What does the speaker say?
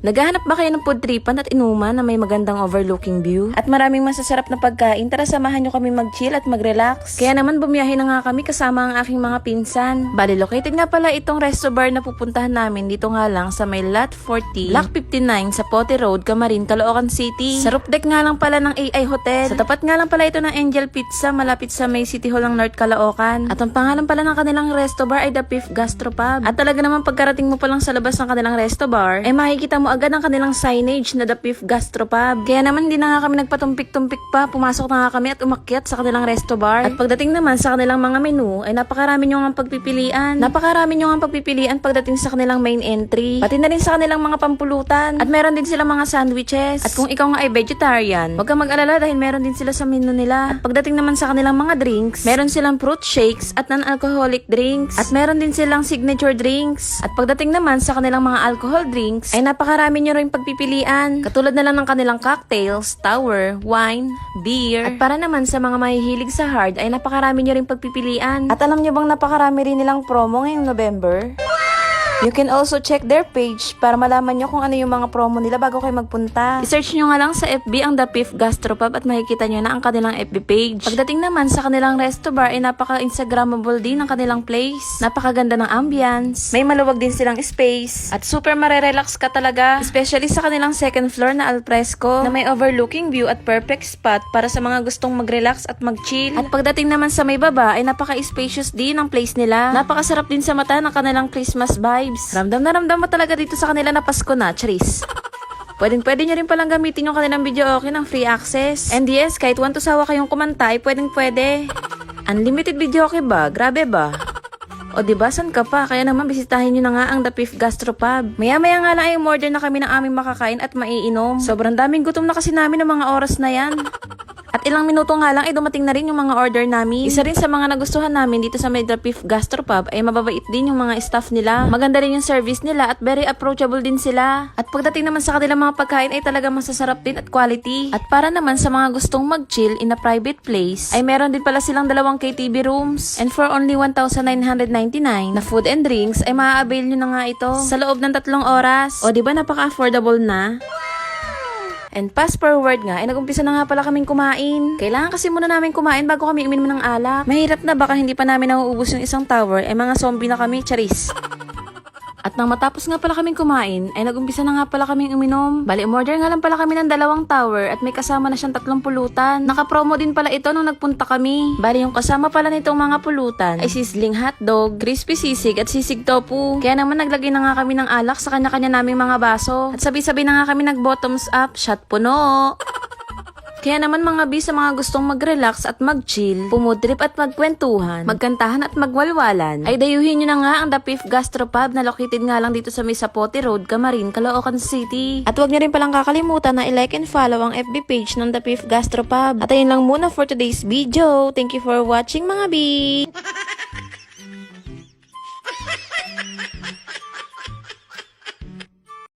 Naghahanap ba kayo ng food tripan at inuman na may magandang overlooking view? At maraming masasarap na pagkain? Tara samahan nyo kami mag-chill at mag-relax. Kaya naman bumiyahe na nga kami kasama ang aking mga pinsan. Bali, located nga pala itong resto bar na pupuntahan namin dito nga lang sa may Lot 40, Block 59 sa Pote Road, Camarin, Caloocan City. Sa roof deck nga lang pala ng AI Hotel. Sa tapat nga lang pala ito ng Angel Pizza malapit sa may City Hall ng North Caloocan. At ang pangalan pala ng kanilang resto bar ay The Fifth Gastropub. At talaga naman pagkarating mo pa lang sa labas ng kanilang resto bar, ay makikita mo agad ang kanilang signage na The Fifth Gastropub. Kaya naman hindi na nga kami nagpatumpik-tumpik pa, pumasok na nga kami at umakyat sa kanilang resto bar. At pagdating naman sa kanilang mga menu, ay napakarami nyo nga pagpipilian. Napakarami nyo nga pagpipilian pagdating sa kanilang main entry. Pati na rin sa kanilang mga pampulutan. At meron din silang mga sandwiches. At kung ikaw nga ay vegetarian, huwag kang mag-alala dahil meron din sila sa menu nila. At pagdating naman sa kanilang mga drinks, meron silang fruit shakes at non-alcoholic drinks. At meron din silang signature drinks. At pagdating naman sa kanilang mga alcohol drinks, ay napakarami nyo rin pagpipilian. Katulad na lang ng kanilang cocktails, tower, wine, beer. At para naman sa mga mahihilig sa hard, ay napakarami nyo rin pagpipilian. At alam nyo bang napakarami rin nilang promo ngayong November? You can also check their page para malaman nyo kung ano yung mga promo nila bago kayo magpunta. I-search nyo nga lang sa FB ang The Fifth Gastropub at makikita nyo na ang kanilang FB page. Pagdating naman sa kanilang resto bar ay napaka-instagrammable din ang kanilang place. Napakaganda ng ambience. May maluwag din silang space. At super marerelax ka talaga. Especially sa kanilang second floor na alfresco na may overlooking view at perfect spot para sa mga gustong mag-relax at mag-chill. At pagdating naman sa may baba ay napaka-spacious din ang place nila. Napakasarap din sa mata ng kanilang Christmas vibes. Ramdam na ramdam mo talaga dito sa kanila na Pasko na, charis. Pwede nyo rin palang gamitin yung kanilang video okay ng free access. And yes, kahit 1 to sawa kayong kumanta, ay pwede. Unlimited video okay ba? Grabe ba? O diba, san ka pa? Kaya naman bisitahin nyo na nga ang The Fifth Gastropub. Maya-maya nga lang ay umorder na kami ng aming makakain at maiinom. Sobrang daming gutom na kasi namin ng mga oras na yan. At ilang minuto nga lang ay dumating na rin yung mga order namin. Isa rin sa mga nagustuhan namin dito sa The Fifth Gastropub ay mababait din yung mga staff nila. Maganda rin yung service nila at very approachable din sila. At pagdating naman sa kanilang mga pagkain ay talaga masasarap din at quality. At para naman sa mga gustong mag-chill in a private place, ay meron din pala silang 2 KTV rooms. And for only 1,999 na food and drinks ay maa-avail nyo na nga ito sa loob ng 3 oras. O diba napaka-affordable na? And fast forward nga, ay nag-umpisa na nga pala kaming kumain. Kailangan kasi muna namin kumain bago kami uminom ng alak. Mahirap na baka hindi pa namin nauubos yung isang tower, ay mga zombie na kami, charis. At nang matapos nga pala kaming kumain, ay nag-umpisa na nga pala kaming uminom. Bali, umorder nga lang pala kami ng 2 tower at may kasama na siyang 3 pulutan. Naka-promo din pala ito nung nagpunta kami. Bali, yung kasama pala nitong mga pulutan ay sizzling hotdog, crispy sisig at sisig tofu. Kaya naman naglagay na nga kami ng alak sa kanya-kanya naming mga baso. At sabay-sabay na nga kami nag-bottoms up, shot puno. Kaya naman mga bi sa mga gustong mag-relax at mag-chill, pumudrip at magkwentuhan, magkantahan at magwalwalan, ay dayuhin nyo na nga ang The Fifth Gastropub na located nga lang dito sa may Zapote Road, Camarin, Caloocan City. At huwag nyo rin palang kakalimutan na i-like and follow ang FB page ng The Fifth Gastropub. At ayun lang muna for today's video. Thank you for watching mga bi!